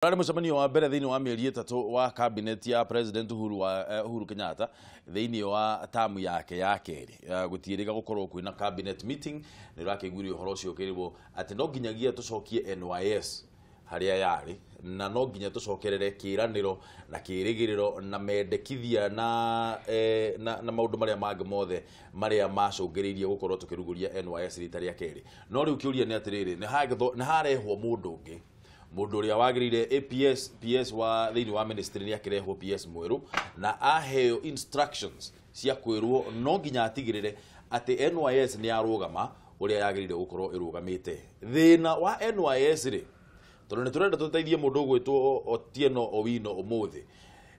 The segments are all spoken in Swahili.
Rari mucemanio wa mbere thiini wa mieri itatu wa cabinet ya President Uhuru Kenyatta thiini wa tamu yake ya keri gutiriga gukorwo kwina cabinet meeting ni rakigurio horo cio kiribwo ati no nginyagia tucokie NYS haria yari na no nginya tucokerere kiraniro na kirigiriro na mendekithia na maundu maria mangi mothe maria macungiririe gukorwo tukiruguria NYS rita ria keri no riu kiuria ni atiriri ni harehwo mundu ungi mundu uria wagirire PS wa thiini wa ministry ni akirehwo PS mweru na aheo instructions cia kwirwo no nginya atigirire ati NYS ni arugama uria yagirire gukorwo irugamite thina wa NYS ri tondu ni turenda tuteithie mundu gwitwo Otieno Owino umuthi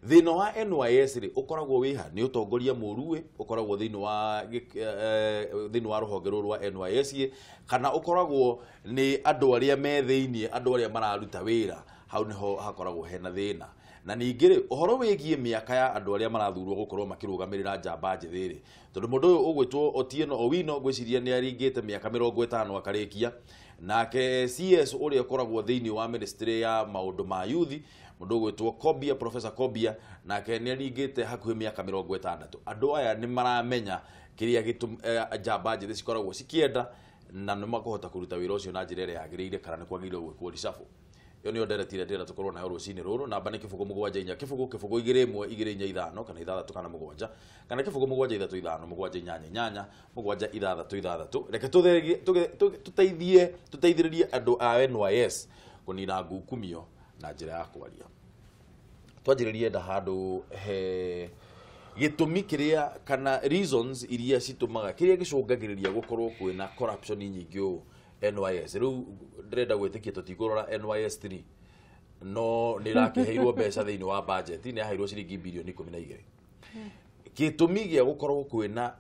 thina wa NYS ri ukoragwo wiha ni utongoria muruwe ukoragwo thiini wa ruhonge rwa NYS kana ukoragwo ni andu aria me thiini andu aria mararuta wira hau niho hakoragwo hena thina na ningire uhoro wigie miaka ya andu aria marathurwo gukorwo makirugamirira njamba njithiri tondu mundu uyu ugwitwo Otieno Owino gwiciria ni aringite miaka 50 akarikia nake CS uria ukoragwo thiini wa ministry ya maundu ma youth mundu gwitwo Kobia Professor Kobia nake ni aringite hakuhi miaka 60 andu aya ni maramenya kiria gitum njamba njithi cikoragwo cikienda na no makohota kuruta wira ucio na njira iria yagiriire kana ni kwagire gwikwo risafu yo ni nderetire ndira tukorwo nayo rucini ruru namba ni kifugo mugwanja inya kifugo igire imwe igire inya ithano kana ithathatu kana mugwanja kana kifugo mugwanja ithatu ithano mugwanja inyanya inyanya mugwanja ithathatu ithathatu reke tuteithiririe andu a NYS kunina ngukumio na njira ya kwaria twajiririe nda handu he gitumi kiria kana reasons iria citumaga kiria gicungagiriria gukorwo kwina corruption nyingi NYS riu ndrenda gwitikia tutigurora NYS 3 no nirakiheirwo mbeca thiini wa budget ni aheirwo ciringi bilioni 12 gitumi gia gukorwo kwina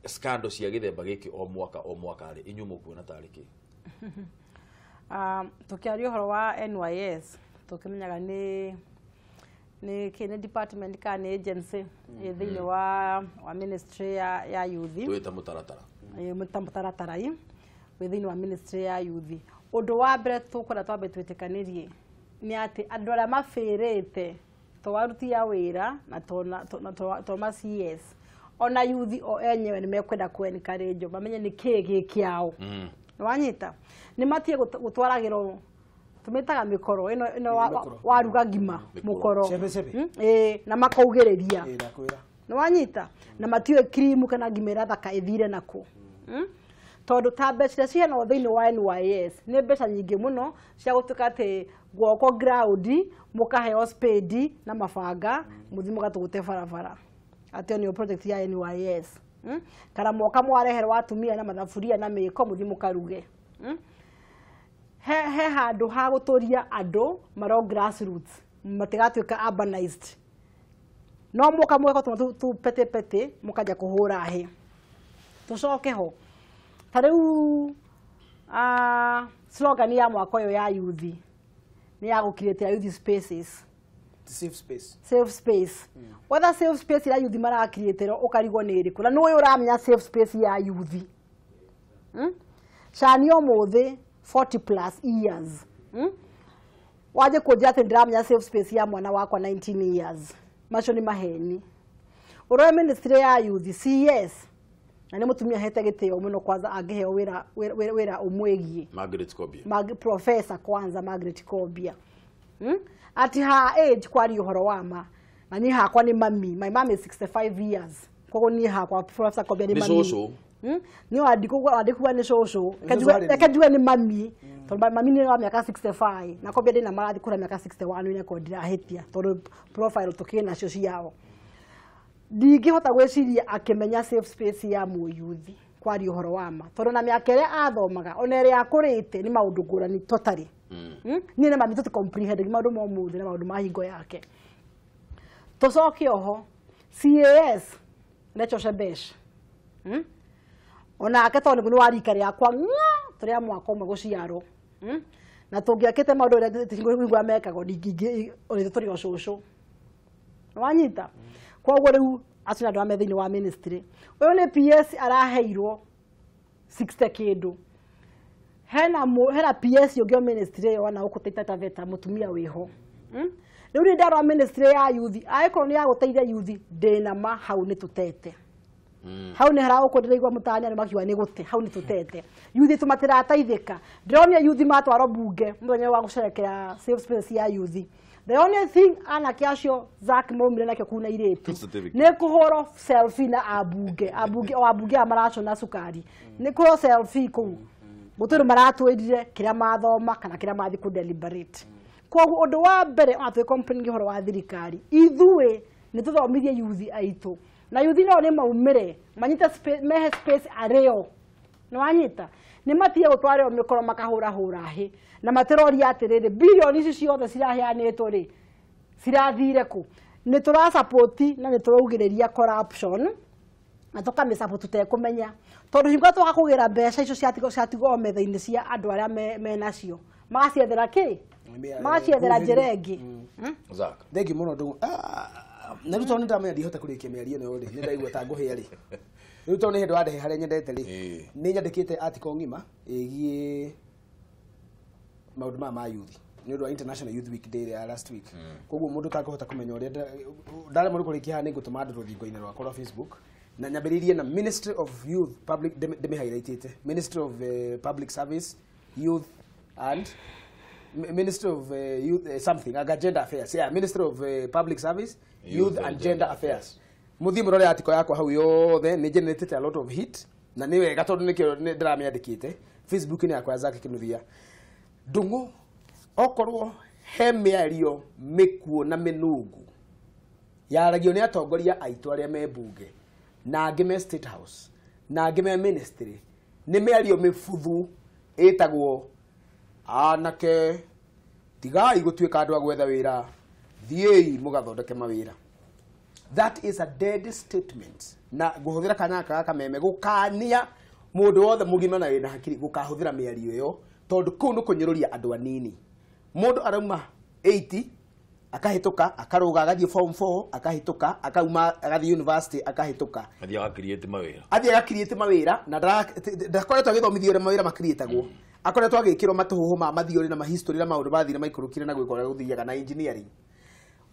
scandal cia githemba giki o mwaka ri inyumu kuona tariki tukiario horo wa NYS tukimenyaga ni kine department kana agency thiini wa ministry ya youth twita mutaratara mutaratara thiini wa ministry ya youth undu wa mbere tukora twambe twitikanirie ni ati andu aria mafirite twarutia wira na toma CS ona youth o enyewe ni mekwenda ku encourage bamenye ni kiki kiao wanyita ni matie gutwaragiro tumitaga mikoro ino waruga ngima mukoro na makaugiriria ni wanyita na matiwe cream kana ngimera thaka ithire nako tondu ta mbeca cia no thiini wa NYS ni mbeca nyingi muno cia gutuka ati gwoko ground mukahe spade na mabanga muthimu gatugute barabara atio ni project ya NYS kana moka mwareherwa atumia na mathafuria na miko muthimu karuge he handu ha guturia andu maro grassroots matigatuika urbanized no muka mweko tu pete mukaja kuhura he tucoke ho tariu slogan ya mwako yo ya youth ni ya gukirete youth spaces safe space whether safe space ya youth mara create ukarigo ni iriku na no uramenya safe space ya youth shani omuthi 40+ years waje kujate ndramenya safe space ya mwana wako 19 years macho ni maheni uro ministry ya youth CS na ni mutumia hete giteo muno kwanza angeheo wira umwegie Margaret Kobia professor kwanza Margaret Kobia ati ha age kwari uhoro wama na ni hakwa ni mami my mom is 65 years kwa ni hakwa professor Kobia ni mami ni wadikuwa ni shosho kajua ni mami tondu mami ni wa miaka 65 na Kobia ndina marathi kura miaka 61 ni ko ndira hetia tondu profile tukina cio ciao ndingihota gwiciria akimenya safe space ya muyuthi kwari uhoro wama tondu na miaka ria athomaga ona ria akurite ni maundu ngurani totally ni na mami comprehend maundu mo muthi na maundu mahingo yake tucoke oho CAS necho shebesh ona aketo ni warika ria kwa turia mwaka umwe guciaro na tungiakite maundu ria tingwa mekago ndingi ori turi ocucu wanyita kwa gwo riu acina ndo amethini wa ministry uyu ni PS araheirwo 60 kindu hena PS yogyo ministry yo na ukuteita taveta mutumia wiho riu ni ndaro ministry ya youth aiko ni ya guteithia youth ndina ma hau ni tutete hau ni hara ukundirigwa mutanya ni makiwa ni gute hau ni tutete youth tumatira taithika ndronia youth matwaro bunge muthenya wa gucerekera safe space ya youth. The only thing ana kiacio Zack maumire nakyo kuna iretu ni kuhoro selfie na abunge amaracho na sukari ni kuhoro selfie ku guturu maratwirire kiria mathoma kana kiria mathi ku deliberate koguo undu wa mbere atwe company horo wa thirikari ithuwe ni tuthomithie youth aitu na youth no ni maumire manyita mehe space areo no anyita ni matie gutware mikoro makahura hura hi na matirori atirire bilioni ici ciothe ciraheanitwo ri cirathire ku ni tura support na ni turaugireria corruption na tukame support tutekumenya tondu hingo tugakugira mbeca icio ciatigo metha-ini cia andu aria me nacio magaciethera ki magaciethera njerengi Zack thengi muno ndu na ruto ni ndamenya ndihota kurikia miario no ri ni ndaigua ta nguhia ri ruto ni hindu andehe haria nyendete ri ni nyandikite article ngima igie maundu ma youth ni ndo International Youth Week day last week koguo mundu takahota kumenya uria ndare muri kurikia ni ngutuma andu ruthingo-ini rwakwa rwa Facebook na nyambiririe na Ministry of Youth Public demi highlightite Ministry of Public Service Youth and Ministry of Youth something Gender Affairs Ministry of Public Service Youth and Gender Affairs muthi murore article yakwa hau yothe ni generated a lot of hit na ni wega tondu nikio ndiramiandikite Facebook ni yakwa Zack Kinuthia ndungu okorwo he miario mikuo na minungu yaragio ni atongoria aitu aria me bunge na ngime State House na ngime ministry ni miario mifuthu etagwo anake tigai gutuika andu agwetha wira thiei mugathondeke mawira. That is a dead statement na guhuthira kanaka Kameme gukania mundu wothe mugima na wina hakiri gukahuthira miario yo tondu kuu no kunyiruria andu anini mundu arauma 80 akahituka akaruga agathie form 4 akahituka akauma agathie university akahituka athia agakiriete mawira na ndakoretwo agithomithio ure mawira makirietagwo akoretwo agikirwo matuhuhu ma mathiori na mahistory na maundu bathire maikurukire na gwikora guthiaga na engineering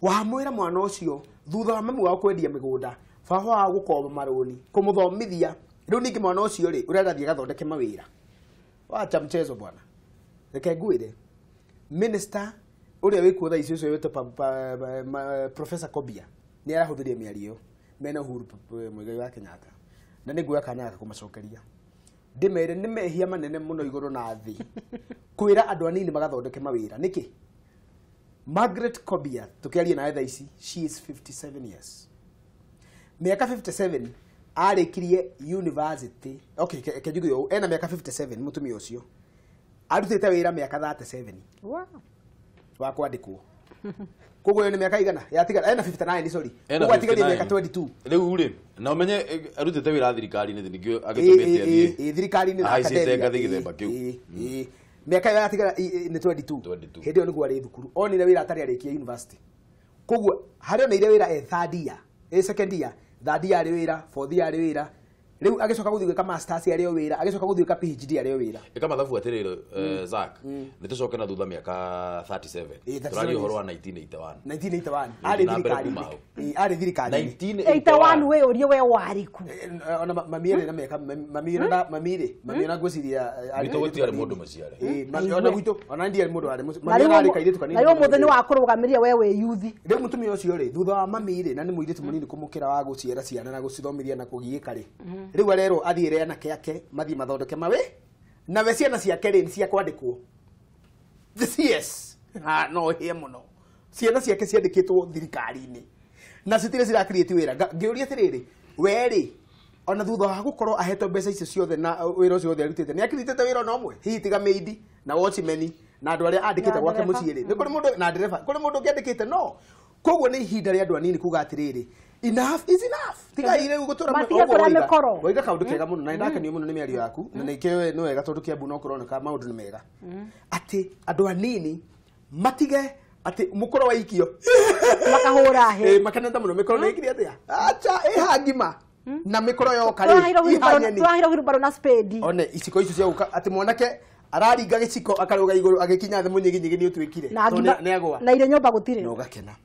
wa mwira mwana ucio thutha wa mamu wao kwendia migunda baba wa gukomba maroni kumuthomithia riu ningi mwana ucio ri uragathie gathondeke mawira wacha mchezo bwana reke ngwire minister uria wikuo tha icio wete Professor Kobia ni arahuthirie miario mena Uhuru Muigai wa Kenyatta na ni nguya kanyaga kumacokeria ndimere ni mehia manene muno iguru na thi kwira andu anini magathondeke mawira niki Margaret Kobia tukiaria na tha ici she is 57 years miaka 57 arikirie university okay kejugo ena miaka 57 mutumia ucio arutite wira miaka 37 wow wa kwandikwo koguo ni miaka igana yatigara ena 59 sorry koguo atigarie miaka 22 riu ri na umenye arutite wira thirikari ni ningio agitumite athie thirikari ni academy ngathi githemba kiu miaka yatigara ni 22 hindi oni gwari thukuru onire wira atari arikia university koguo hari ona ire wira third year second year third year ari wira fourth year ari wira riu agicoka guthiuka masters ari wira agicoka guthiuka PhD ari wira kama thabu atiriro Zack nitucoke na thutha miaka 37 turari horo wa 1981 ari thirikari 1981 we urio we wariku ona mamire na miaka mamire na gwiciria ari gutiari mundu maciare ona gwitu ona ndiye mundu ari mamire ari kaire tukanini na muthe ni wa kurugamiria we we youth riu mutumia ucio ri thutha wa mamire na ni muiritu munini kumukira wa guciara ciana na gucithomithia na kugiika ri riu arero athiire na kiake mathi mathondeke mawe na we ciana ciake ri cia kwandikwo yes no he muno ciana ciake ciandikitwo thirikari-ini na citire cira create wira ngiuria atiriri we ri ona thutha wa gukorwo ahetwo mbeca icio ciothe na wira ucio othe arutite ni akiritite wira no mwe hihi tiga meidi na watchmeni na andu aria andikite gwake mucii ri ni kuri mundu na driver kuri mundu ngiandikite no koguo ni ihinda ria andu anini kuga atiriri enough is enough tiga ire gutura mikoro waiga kaundu kega muno na ndakanio muno ni miario yaku na nikio no wega tondu kiambu no korona ka maundu ni mega ati andu anini matige ati mukoro wa ikio makahura he makanenda muno mikoro na ikiri atia acha hangima na mikoro yo kari twahira huru baro na spedi one isiko icio cia uka ati mwanake araringa giciko akaruga iguru agikinya the munyiginyigi ni utwikire ne agwa na ile nyomba gutire no gakena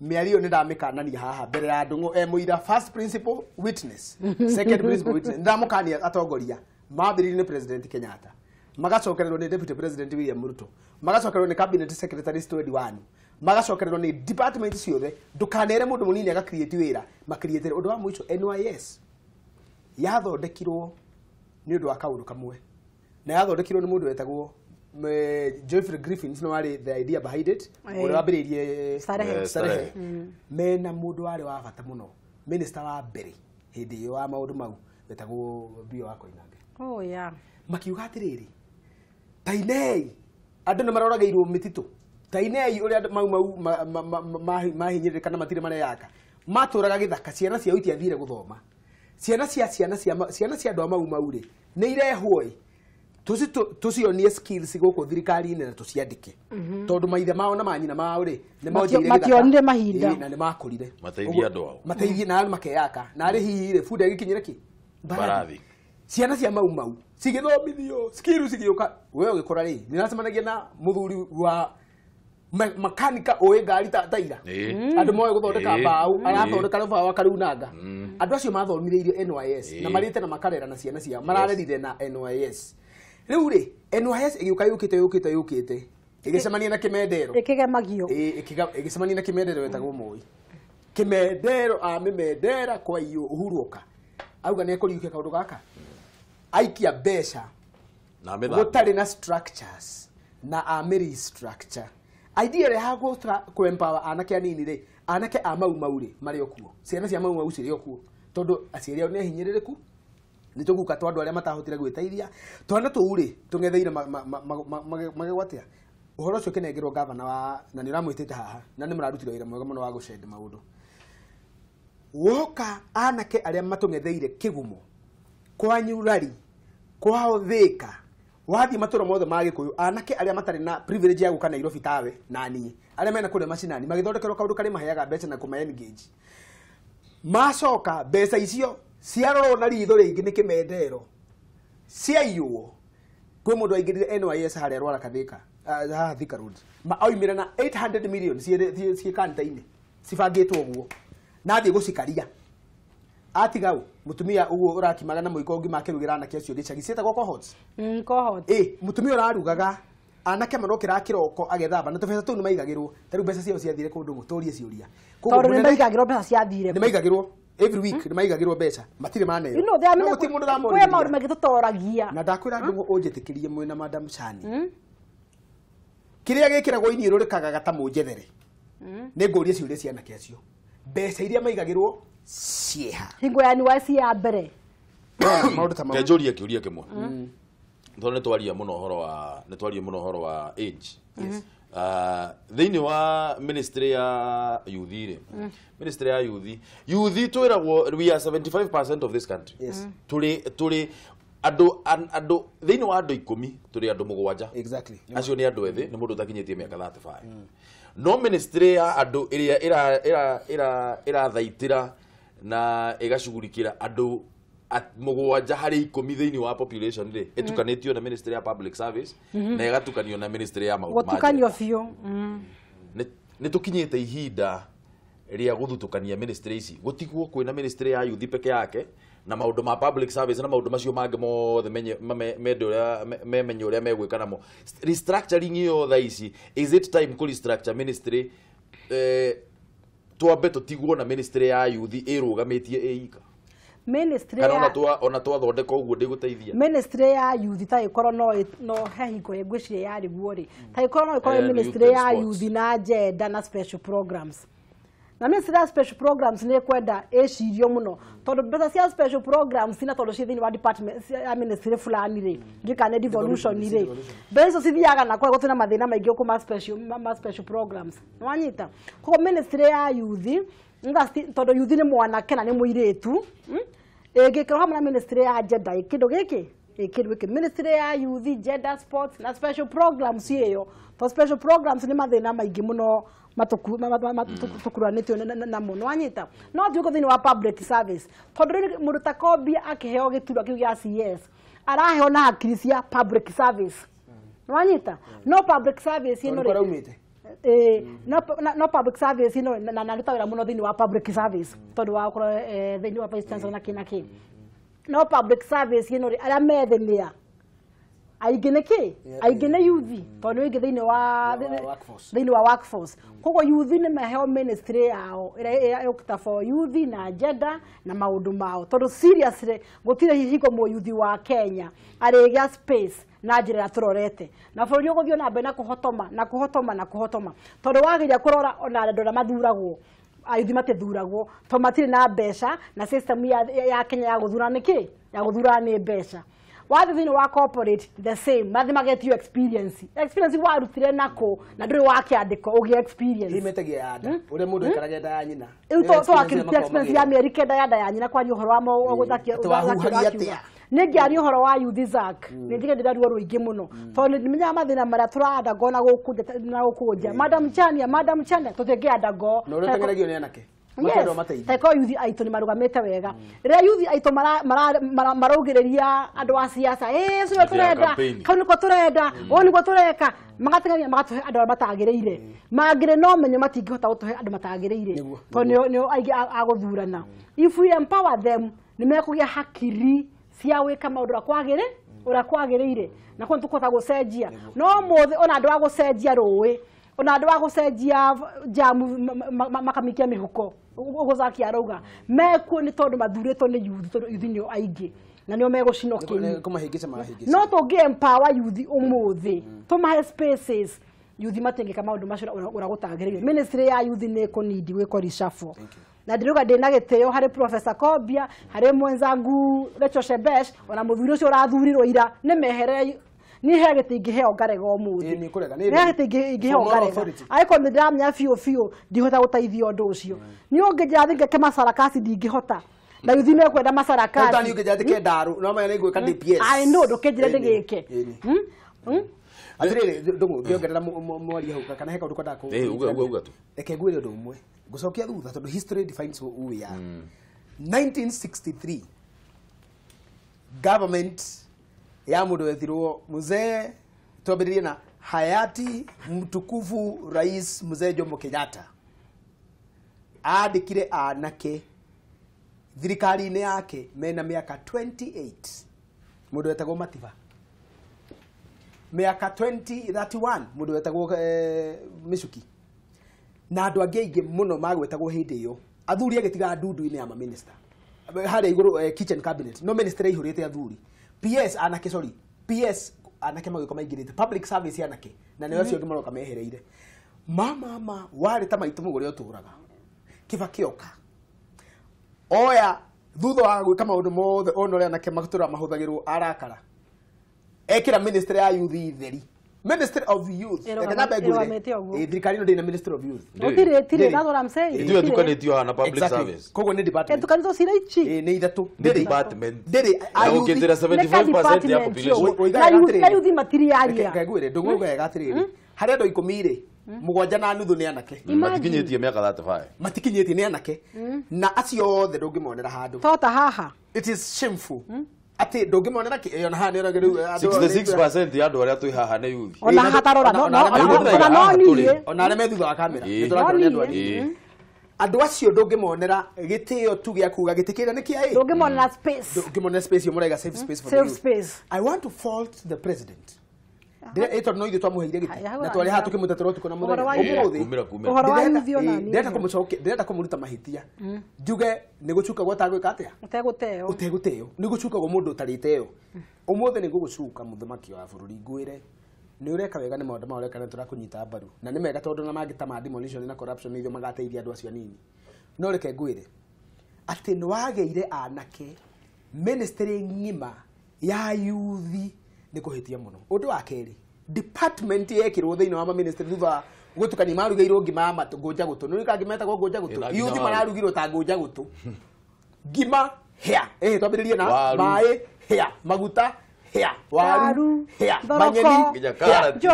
miario ni ndamikanania haha mbere ya ndungu muira first principle witness second principle witness ndamukania atongoria mabiriri ni president Kenyatta magacokererwo ni deputy president William Ruto magacokererwo ni cabinet secretary Stewart Wanu magacokererwo ni department ciothe ndukanere mundu munini aga create wira makriete undu wa mwicho NYS yathondekirwo ni undu wa kaundu kamwe na yathondekirwo ni mundu wetagwo Geoffrey Griffin no wari the idea behind it uri wambiririe Sarehe mena mundu wari wa bata muno minister wa mbere hindi yo wa maundu mau wetagwo bio wako inange yeah makiuga atiriri tainei andu ni marorageirwo mititu tainei uri mau mahinyirire kana matire mare yaka maturaga githaka ciana cia uti athire guthoma ciana cia andu mau ri ni irehwo tucionie skills goko thirikari na tuciandike tondu maithe mao na manyina mao ri ni maonjire mationire mahinda na ni makurire mateithia andu ao mateithie na makeyaka na ari hihi ri fuda gikinyire ki barathi ciana cia mau cigithomithio skills cigioka wewe ugikora ri ni nacemanagia na muthuri wa makanika oe ngari taira andu moe guthondeka mbao arathondeka rũbaũ akarunanga andu acio mathomithirio NYS na marite na makarera na ciana cia mararerire na NYS riu ri NYS yukite igicemania na Kimendero ikigemagio igicemania na Kimendero wetagwo Moi Kimendero amemendera kwa iyo uhuruka auga ne kuriuke kaundu gaka aikia besha na metha gutari na structures na amiri structure idea re hago ku empower anake anini ri anake a mau ri mari okuo ciana cia mau ciri okuo tondu aciari ao ne hinyirireku ni tuguka twandu aria matahotire gwitaithia twana tuuri tungetheire magegwatia uhoro cio kinengerwo governor wa na ni ramwitite haha na ni mararutire wira mwega muno wa gucende maundu woka anake aria matungetheire kigumo kwa nyurari kwa othika wathi matura mothe magikuyu anake aria matari na privilege ya guka Nairobi tawe nani aria mena kule macinani magithondekerwo kaundu kari maheaga mbeca na kuma engage macoka mbeca icio ciarorwo na ritho ringi ni Kimendero ciaiywo kwi mundu aingirire NYS haria rwara kathika Thika Road oimire na 800 million cie kantaine cibangitwo guo nathie gucikaria atigau mutumia uguo urakimaga na muiko ngi makirugira anake acio gicagi cietagwo cohorts mutumia urarugaga anake marokira kiroko agethamba na tubesa tu ni maigagirwo taru mbeca cio ciathire kundu gutorie ciuria tondu ni maigagirwo mbeca ciathire ni maigagirwo every week ni maigagirwo mbeca matire maneyo no they are kwe maundu magitutoragia na ndakwira ndungu unjitikirie mwena madam Shani kiria gikiragwo iniru rikaga gata munjethere ni ngurie ciuria ciana kiacio mbeca iria maigagirwo cieha hingo yani wasi ya mbere maundu ta mau kejoria kiuria kimwe tondu twaria muno horo wa age thiini wa ministry ya youth ri ministry ya youth twiragwo we are 75% of this country turi andu thiini wa andu 10 turi andu 7 exactly acio ni andu ethi ni mundu utakinyitie miaka 35 no ministry ya andu iria ira thaitira na igacugurikira andu 7 hari 10 thiini wa population ri etukanitio na ministry ya public service na igatukanio na ministry ya maundu gutukanio fio ni tukinyite ihinda ria guthutukania ministry ici gutigwo kwina ministry ya youth peke yake na maundu ma public service na maundu macio mangi mothe menye uria megwika namo restructuring yo tha ici is it time ku restructure ministry twambe tutigwo na ministry ya youth irugamitie eika ministry kana ona twathondeka uguo ndiguteithia ministry ya youth ta ikoro no hehingo engwiciria yari guori ta ikoro no ikoro ministry ya youth na gender na special programs na ministry ya special programs ne kwenda ecirio muno tondu mbeca cia special programs na tondu cithi ni wa department ya ministry fulani ri ndikane devolution ri mbeca cithiaga na kwa gutina mathina maingi kuma special programs nwanyita ko ministry ya youth ngasti tondu youth ni mwanake na ni muiretu egekero hamwe na ministry ya gender ikindo giki ministry ya youth gender sports na special programs iyo to special programs ni mathina maingi muno matukuranitio na muno anyita no thiuko thini wa public service tondu mundu ta Kobi akiheo gitura kiu ya CS arahe ona hakiri cia public service nwanyita no public service ino no public service ino na narutawira muno thini wa public service tondu wa koro thini wa vice chancellor na kinaki no public service ino ara methenia aigeneke aigene youth tondu ingi thini wa workforce kogo youth ni maheo ministry yao ira yokita for youth na agenda na maundu mao tondu seriously gutire hihigo mo youth wa Kenya arigia space na njira ya turorete na bũrũri ũgũthio na mbere na kuhotoma tondu wageria kurora ona andũ arĩa mathuragwo ayuthi matithuragwo to matire na mbeca na system ya Kenya ya guthura niki ya guthura ni mbeca wathi thini wa corporate the same mathi magetio experience warutire nako na nduri wakiandiko ugie experience imetagia yada ure mundu ekaraga nda ya nyina to akirute experience ya America nda ya nyina kwa uhoro wa guthakia ningiari uhoro wa youth Zack nindige ndiraruo ruingi muno tondu nimenya mathina maria turada gona gukunja madam Chania tutingianda go no rutengeragio ni anake matendo mateithia teko youth aitu ni marugamite wega ria youth aitu maraugireria andu a siasa so turenda kau niko turenda o niko tureka magategania magatuhe andu matagireire magire no menyo matingihota gutuhe andu matagireire tondu ni aigi aguthurana if we empower them nimekugia hakiri cia wika maundu ura kwagirire na kwa tukota gucenjia no mothe ona andu agucenjia ruwi ona andu agucenjia jamu makamikia mihuko uguzakia arauga mekuo ni tondu mathuritwo ni youth ni aigi na nio megucino kinyi kumahingica mahingica no tungi empower youth umuthi tumahe spaces youth matengeka maundu macio ura gutagiririo ministry ya youth ni kunidi gwiko reshuffle na ndiruga ndina giteo hari Professor Kobia hari mwenzangu Rachel Shebesh ona muthuri ucio urathurirwo ira ni mehere ni he gitingi heo ngarego muthi ni kurega ni he gitingi heo ngarega aiko ndamya fio ndihota gutaithia undu ucio ni unginjira thinge ke masarakasi ndingihota na yuthi me kwenda masarakasi utani unginjira tike ndaru no manya igwika DPS I know ndukinjire ndigike athirire ndungu ngiongerera mwari hau kana heka undu kwenda ku uga tu reke ngwire undu umwe gucokia thutha tondu history defines who we are 1963 government ya mundu wethirwo mzee twambiririe na hayati mtukufu rais mzee Jomo Kenyatta andikire anake thirikari-ini yake mena miaka 28 mundu wetagwo Matiba miaka 2031 mundu wetagwo Michuki na andu angi aingi muno magwetagwo hindi iyo athuri agitiga ndundu-ini ya minister hari iguru kitchen cabinet no minister ihurite athuri PS anake PS anake magiko maingirite public service anake na niyo cio ngimaroka mehereire mama wari ta maitu mugore oturaga kibakioka oya thutha wa gwika maundu mothe onore anake magutura mahuthagirwo arakara ekira ministry ya youth theri Ministry of Youth ekana begure thirikari no ndina Ministry of Youth tire that's what I'm saying ndio tukanetio na public service kogo ni department tukanito siraichi ni ithatu department ndiri ayukithira 75% ya population na youth material ngagwire ndunguga egatiriri hari andu 10 mugwanja na nuthu ni anake matikinyetie miaka 35 matikinyetie ni anake na acio othe ndungimonera handu tota haha it is shameful ati ndungimonera ki ona hana ona geru 66% ya andu aria twi haha ni youth ona hatarora no ona arĩa me thutha wa kamera nĩtũrakora andũ anini andũ acio ndũngĩmonera gĩtĩo tu gĩa kuga gĩtĩ kĩrĩa nĩ kĩa ndũngĩmonera space ndũngĩmonera space mũraiga safe space for safe space I want to fault the president ndĩrĩa no ithuĩ twamũheire gĩtĩ na twarĩ haha tũkĩmũtetera ũtukũ na mũthenya ũmũthĩ ũhoro wa youth ona ndĩrenda kũmũruta mahĩtia njuge nĩ gũcukagwo atagwĩka atĩa ũtegũteo nĩ gũcukagwo mũndũ ũtarĩte ĩyo ũmũthĩ nĩ gũgũcuka mũthamaki wa bũrũri ngwĩre ni ureka wega ni maundu maureka na turakunyita mbaru na ni mega tondu na mangita ma demolition na corruption nithio magateithia andu acio nini no reke ngwire ati ni wageire anake ministry ngima ya youth ni kuhitia muno undu wa keri department yekirwo thiini wa ministry thutha gutukani marugeirwo ngima matungoja gutu ni kangimeta go ngoja gutu youth mararugirwo ta ngoja gutu ngima hea twambiririe na mai hea maguta hea waru hea manyeni karati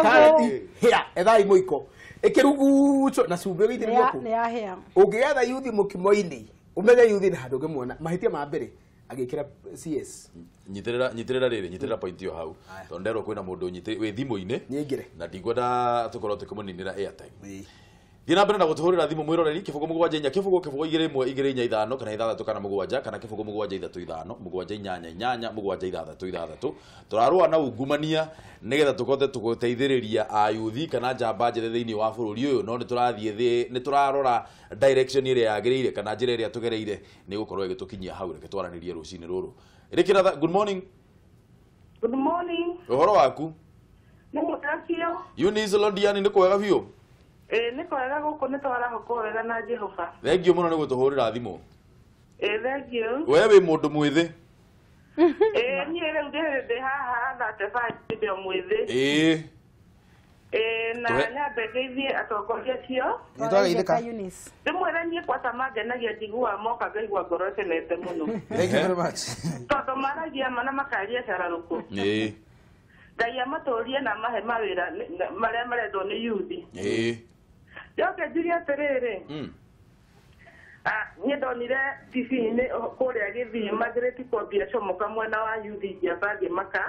hea ethai muiko ikirugucho na cumbe githirio ku ne ya hea ungietha youth mukimo-ini umenye youth ni handu ngimuona mahitia ma mbere agikira CS nyiterera point yo hau tondero kwina mundu nyite we thimu-ini nyingire na ndigwenda tukorwo tukimuninira airtime Thina mbere na gutuhurira thimu mwiroreri kibugo mugwanja inya kibugo 2-1-2-5 kana 6 kana mugwanja kana kibugo mugwanja 3-5 mugwanja inyanya mugwanja 6 turarua na ungumania nigetha tukote tuguteithiriria ayuthi kana njamba njithe thiini wa bururi uyu no ni turarora direction ire yagirire kana njira ire tugereire ni gukorwo igitukinyia hau reke twaranirie rucini ruru irikira good morning uhoro waku ni mutakio Eunice Londiani ni kwega biu nä kwega gå kå nä twarahå wega na Jehova. Thengio må no nä gå tå hå rä ra thimå. Thengio. We wä må ndå mwä thä. Niä rä u ndä haha ndä mwä thä. Na nyambe ngeithie atongoria cio. Ndä mwä re niä kwata mangenagia njigua moka ngaigua ngoro ĩkenete må no. Tondå maragia mana makaria Cararuku. Ngai amatå rie na mahe mawä ra marä a marendwo nä yuthi. Njoke njuge atärä niä ndonire TV-inä kå rä a gä thii mathirä kwambia comoka mwena wa yuthi ingĩamba ngĩmaka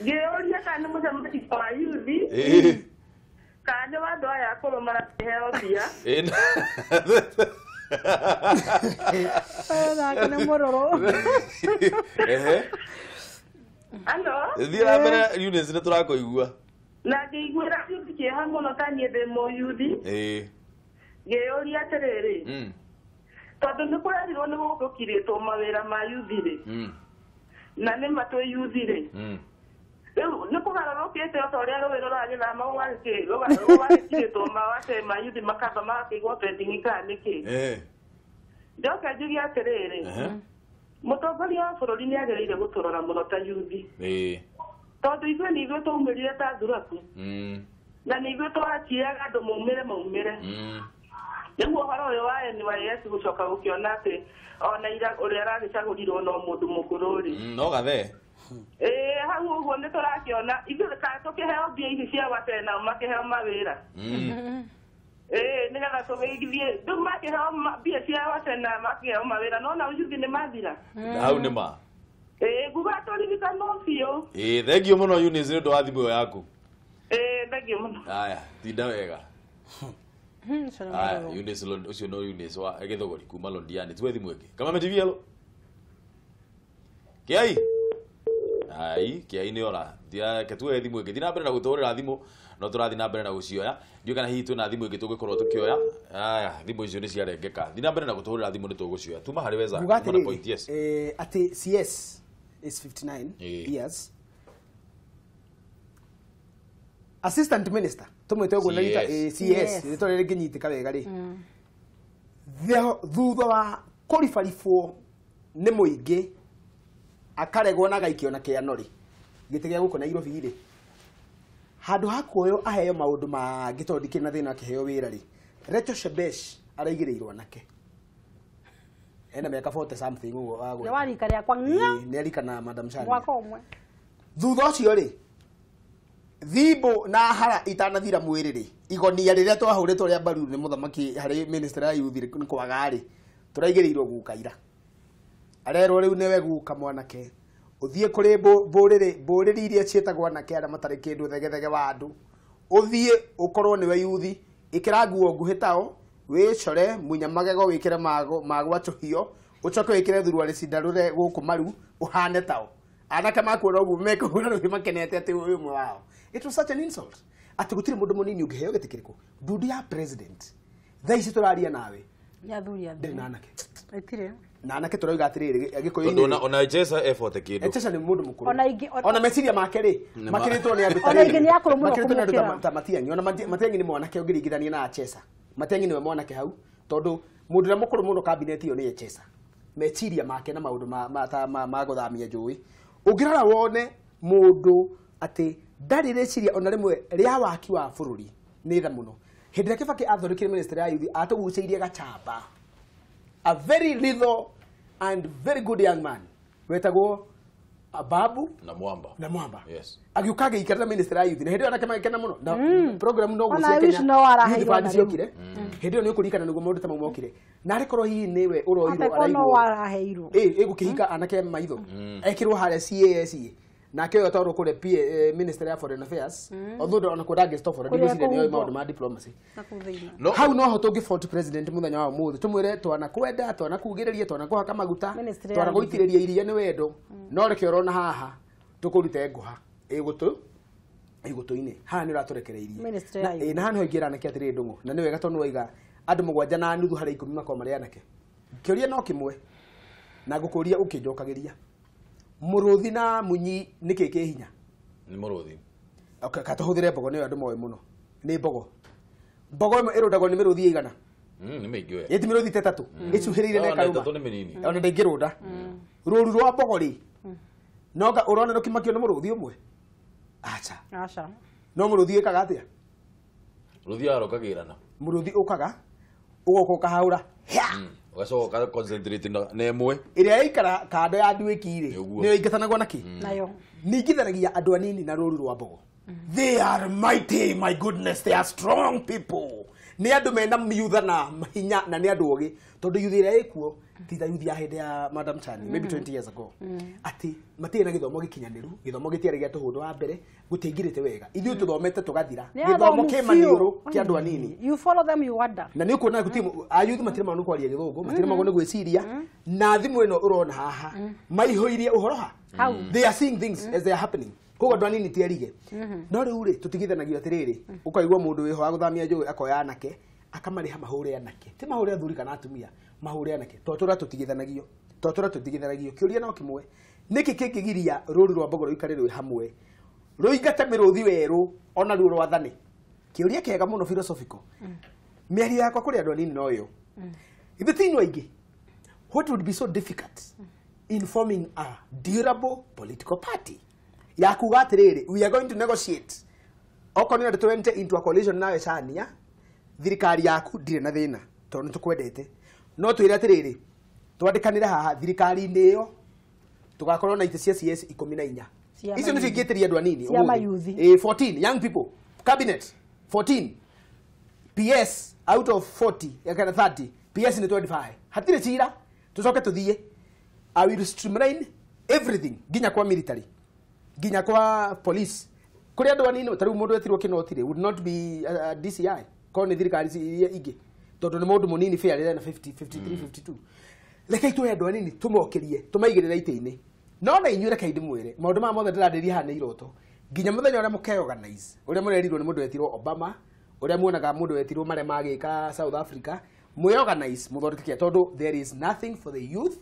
ngĩũria kana nĩ mũcemanio wa yuthi kana nĩ wa andũ aya akũrũ marakĩheo mbia nake nĩ mũrũrũ thiĩ na mbere Eunice nĩ tũrakũigua na ngĩiguĩra yuthi kĩeha mũno ta niĩ ndĩ mũyuthi ngĩũria atĩrĩrĩ tondũ nĩ kũrerirwo nĩ gũkĩrĩtwo mawĩra ma yuthi-rĩ na nĩ matwĩ yuthi-rĩ rĩu nĩ kũgarũrũkĩte o ta ũrĩa rũĩ rũragĩthama gũgagĩkirĩtwo mawate ma yuthi makamba magakĩigwo pending kana nĩkĩ njoke njuge atĩrĩrĩ mũtongoria wa bũrũri nĩ agĩrĩire gũtũrora mũno ta yuthi tondũ ithuĩ nĩ ithuĩ twaumĩrire ta thuraku na nĩ ithuĩ twaciaga andũ maumĩre nĩguo ũhoro ũyũ wa NYS gũcoka gũkĩona atĩ ona ira ũrĩa aragĩcagũrirwo no mũndũ mũkũrũ-rĩ no gathe hau ũguo nĩ tũrakĩona ithuĩ kana tũkĩheo mbia ici cia watene nao makĩheo mawĩra nĩgetha tũgĩithie rĩu makĩheo mbia cia watene na makĩheo mawĩra no nao yuthi nĩ mathira hau nĩ ma nguga tũririkanwo biũ thengio mũno Eunice nĩ ũndũ wa thimũ ĩyo yaku thengio mũno aya tinda wega Eunice ũcio no Eunice wa gĩthogori kuma Londiani tuwe thimũ ĩngĩ Kameme TV hello Kiai Kiai nĩ ora ke tuwe thimũ ĩngĩ thiĩ na mbere na gũtũhũrĩra thimũ no tũrathiĩ na mbere na gũcioya ndiũ kana hihi twĩna thimũ ĩngĩ tũngĩkorwo tũkĩoya thimũ icio nĩ ciarengeka thiĩ na mbere na gũtũhũrĩra thimũ nĩ tũgũcioya tuma harĩ weza kuma point yes atĩ CS is 59 years assistant minister tumwite uguo na CS ni tore nginyitĩka wega ri thutha wa kũribaribwo nĩ mũingĩ akaregwo na gaikio na kĩano ri gĩtĩ gĩa gũkũ Nairobi ri handũ ha kuoyo aheo maũndũ mangĩ tondũ kĩna thĩna akĩheo wĩra ri Rachel Shebesh araigĩrĩirwo nake ena mĩaka 40 something uguo nĩ warika rĩakwa nĩ arika na Madam Shani mwaka ũmwe thutha ũcio ri thibo na hara itanathira mwĩrĩ ri igonia rĩrĩa twahũrĩtwo rĩa mbaru nĩ mũthamaki harĩ minister ya youth nĩ kwaga ri tũraigĩrĩirwo gukaira arerwo rĩu nĩwe guka mwanake ũthiĩ kũrĩ mbũrĩri iria ciĩtagwo anake arĩa matarĩ kĩndũ thegethege wa andũ ũthiĩ ũkorwo nĩwe yuthi ĩkĩra nguo nguhĩ tao wĩcore munya magego wĩkĩre magwatũhio ũcoke wĩkĩre thurua rĩcinda gũkũ maru ũhane tao anake makuona ũguo mekũhũra rũhĩ makenete atĩ ũyũ ũmwe wao it was such an insult atĩ gũtirĩ mũndũ mũnini ũngĩheo gĩtĩ kĩrĩkũ ndudu ya president thaa ici tũraria nawe ndĩrĩ na anake na anake tũrauga atĩrĩrĩ gĩkũyũ-inĩ ona Jessa effort kĩndũ Jessa nĩ mũndũ mũkũrũ ona meciria make rĩ makĩrĩtwo nĩ andũ ona ingĩ nĩ akũrũ mũno kũmũkĩra ta Matiang'i ona Matiang'i nĩ mwanake ũngĩringithania na Jessa Matiang'i nĩwe mwanake hau tondũ mũndũ ũrĩa mũkũrũ mũno cabinet iyo nĩ Jessa meciria make na maũndũ ma gũthamia njũĩ ũngĩrora wone mũndũ atĩ ndarĩ rĩciria ona rĩmwe rĩa waki wa bũrũri nĩ tha mũno hĩndĩ ĩrĩa Kĩbakĩ athondekire minister ya youth atũgucĩirie gacamba a very little and very good young man wetagwo Ababu na Mwamba yes agiukaga ikarata minister ya youth na hendo anake makena muno na program no gucia Kenya ciokire hendo ni ukurikana niguo maundu tamwe mokire na arikorwo hihi niwe uroirwo arairwo egukihika anake maitho ekirwo hare CAS na kyo toro kule minister ya foreign affairs although ona kudange stop for diplomacy ni maundu ma diplomacy how no hoto gift president muthenya wa muthu tumwire twana kwenda twana kugiriria twana kuhaka maguta twana guitiriria iria ni wendo no reke urona haha tukurute nguha igutu-ini haha ni uraturekereirie na hano ingira anake atiri ndungu na ni wega tonu waiga andu mugwanja na nuthu hari 10 mako mari anake kiuria no kimwe na ngukuria ukinjokagiria muruthi na munyi niki kihinya ni muruthi katuhuthire mbogo ni andu moyo muno ni mbogo imwe irundagwo ni miruthi igana ni mingi we yeti miruthi 3 icuhirire na kauma tatu ni minini ona ndingirunda ruru rwa mbogo ri noga urona nukimakio ni muruthi umwe acha no muruthi ekaga atia ruthi arokagirana muruthi ukaga ugoko kahaura ugacoka concentrate na emwe iria ikara kando ya ndwikire ni ingatanagwo naki nayo ningithanagia andu anini na ruru rwa mbogo they are mighty my goodness they are strong people ni andu mena miutha na hinya na ni andu ogi tondu yuthi iria ikuo tita yuthi ya hende ya Madam Chani maybe 20 years ago ati matie na githomo gikinyaniru githomo gitiare gia tuhundo wa mbere gutingirite wega ithu tuthomete tugathira githomo kimaniuru ki andu anini you follow them you wonder na ni kuona gutimu ayuthi matire manu kwaria githungu matire mago ni gwiciria na thimu ino urona haha maihoirie uhoroha they are seeing things as they are happening kogo andu anini tiarige no riu ri tutigithanagia atiriri ukaigwa mundu wiho wa guthamia njugi akoya anake akamariha mahure anake ti mahure athuri kana atumia mahure anake totora tutigithanagio kiuria no kimwe niki kingigiria ruru rwa mbogo ikare rwi hamwe ruingate miruthi weru ona ruru rwathani kiuria kega muno philosophical miario yakwa kuri andu anini no yo ibitini waingi what would be so difficult in forming a durable political party ya kuga atiriri we are going to negotiate okoni na 20 into a coalition nawe Chania thirikari yaku ndire na thina tondu tukwendete no twire atiriri twandikanire haha thirikari ndiyo tugakorwo na ite cia CS 14 icio nicio ingitiria andu anini 14 young people cabinet 14 PS out of 40 yakana 30 PS ni 25 hatire cira tucoke tuthie I will streamline everything ginya kwa military ginya kwa police kuri andu anini tariu mundu etirwo kinotire would not be DCI kone thirikari iria ingi tondu ni mundu munini fair na 50 53 52 leke itu andu anini tumokerie tumaigirira ite-ini no na inyure kaidi mwire maundu ma mothe ndirandiria hana iroto ginya muthenya uria muke organize uria murerirwo ni mundu wetirwo Obama uria muonaga mundu wetirwo mare magika South Africa mu organize muthondeke tondu there is nothing for the youth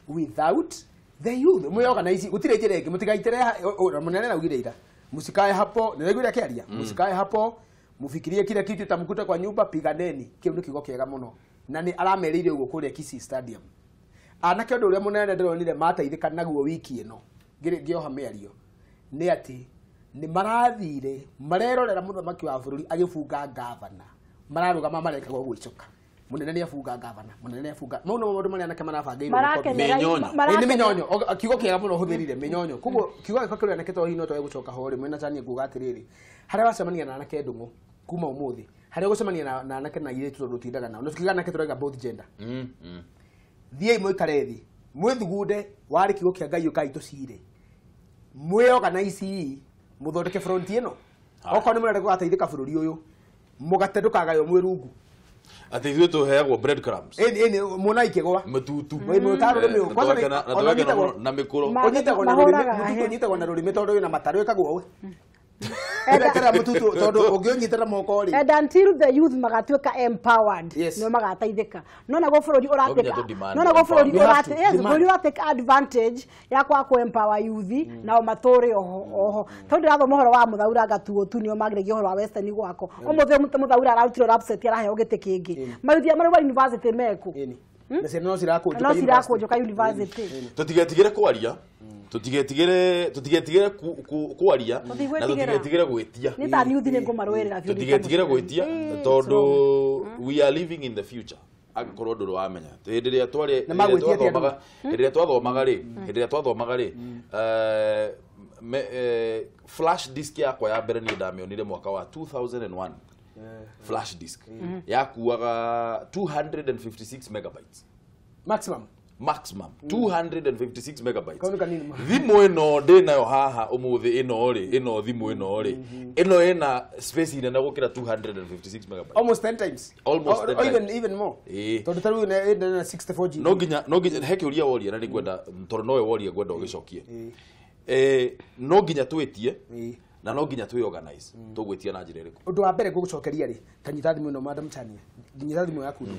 without the youth mu organize gutire njira ingi mutigaitere munene na ugireira musikae hapo nireguira kiaria musikae hapo mufikirie kile kitu tamkuta kwa nyumba piganeni kiu ni kigo kiega muno na ni aramerire ugo kuria Kisii Stadium anake ndu uria munene ndironire mateithika naguo wiki ino ngioha miario ni ati ni marathire marerorera muthamaki wa bururi agibunga gavana mararugama marekagwo gwicoka munene ni afunga gavana munene ni afunga muno mundu mari anake marabanga minyonyo ni minyonyo kigo kiega muno huthirire minyonyo kugo kigo gikwa kuri anake to hino to gucoka hore mwena Chania kuga atiriri haria wacemania na anake ndungu kuma umuthi haria gucemania na anake na ire tu rutindaga nao no tukiga anake turaiga both gender thie muikarethi mwithugunde wari kigo kia ngai ukai tucire mwe organize muthondeke front ino oko ni murende gwateithika bururi uyu mugate ndukagayo mwirungu ati ithuĩ tũheagwo breadcrumbs muona ikigwa matutu kwanza na mĩkũro unyitagwo na rurimi tondu wina mataru ikagwo Ekara mututu tondu ungionyitera moko ri and until the youth magatuika empowered no magataithika no na go bururi urateka no na go bururi urateka yes bururi urateka advantage ya kwa ku empower youth na matore oho tondu ratho mohoro wa muthaura ngatuo tu nio magire horo wa western gwako umuthe muthaura ararutiro rapset yaraheo gite kingi maruthia mari wa university meku na se no sirakunjuka university tutigetigire kwaria tutigetigire kwaria na tutigetigire gwitia ni ta youth ni ngumarwerera tutigetigire gwitia tondu we are living in the future akorwo nduru wamenya hĩndĩ ĩrĩa twathomaga rĩ flash disk yakwa ya mbere ni ndamĩonire mwaka wa 2001 flash disk yakuaga 256 megabytes maximum 256 megabytes thimu ino ndi nayo haha umuthi ino ri ino ina space ina gukira 256 megabytes almost 10 times even more tondu taru ina 64 GB no nginya heke uria woria na ni gwenda tondu nowe woria gwenda ugicokie no nginya twetie na no nginya twi organize tugwitia na njira iriku undu wa mbere gugucokeria ri kanyita thimu ino madam Chania nginya thimu yaku ndu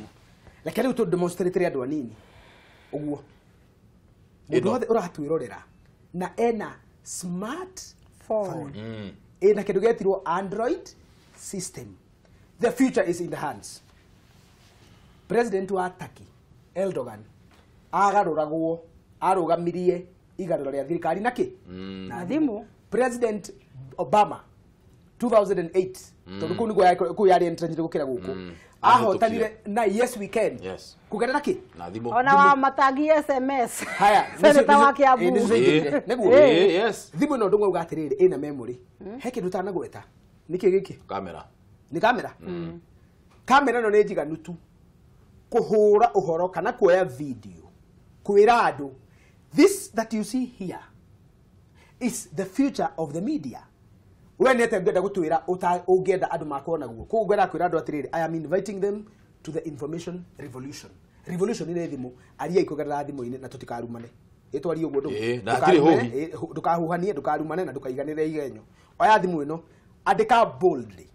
lakini utu demonstrate andu anini uguo mundu wothe uratwirorera na ena smartphone ena kindu getirwo Android system. The future is in the hands. President wa Turkey Erdogan agaruragwo arugamirie igarura ria thirikari naki na thimu. President Obama 2008 tondu kuni ku yari entranjire gukira guku ahotanire na yes we can kugerera ki na thimu ona wa matagi SMS haya seneta wa Kiambu neguo yes thimu no ndungwe ugatirire ina memory he kindu tanagweta niki giki kamera ni kamera kamera no ne njiganu tu kuhura uhoro kana kuoya video kwira andu this that you see here is the future of the media. When you get to twira ugenda andu makona guo ko gwera kwira andu atiriri I am inviting them to the information revolution. Revolution ile thimu aria ikugerera thimu ine na tutikarumane itwari uguo ndukahuhanie ndukarumane na ndukaiganire igenyo oya thimu ino andika boldly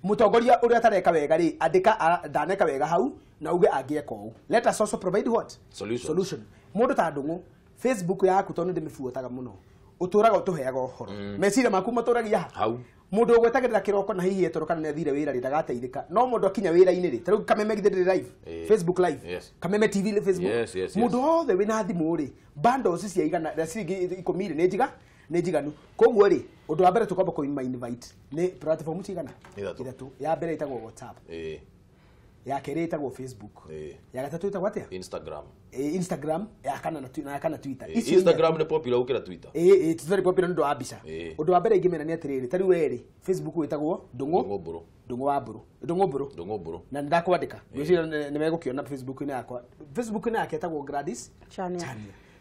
mutongoria uria tareka wega ri andika ndaneka wega hau na uge angieka u. Let us also provide what solution mundu ta ndungu Facebook yaku tondu ndimifuotaga muno uturaga utuheaga uhoro mecira maku maturagia hau mundu gwetagirira kiroko na hihi etoro kana ne thire wira ri ndagateithika no mundu akinya wira ini ri taru Kameme githire live Facebook live Kameme TV Facebook mundu othe wina thimu ri bundles cia igana racigi ikomire ne njiganu koguo ri undu wa mbere tukomba ko invite ni platform cigana ithatu ya mbere itagwo WhatsApp ya kere itagwo Facebook ya gatatu itagwo atia Instagram ya kana Twitter Instagram ni popular ukira Twitter it's very popular ndo abisha undu wa mbere ingimena ni atiriri tari weri Facebook itagwo ndungu na ndakwandika gwicira ni megukiona Facebook ni yakwa Facebook ni yake itagwo Gladys Chania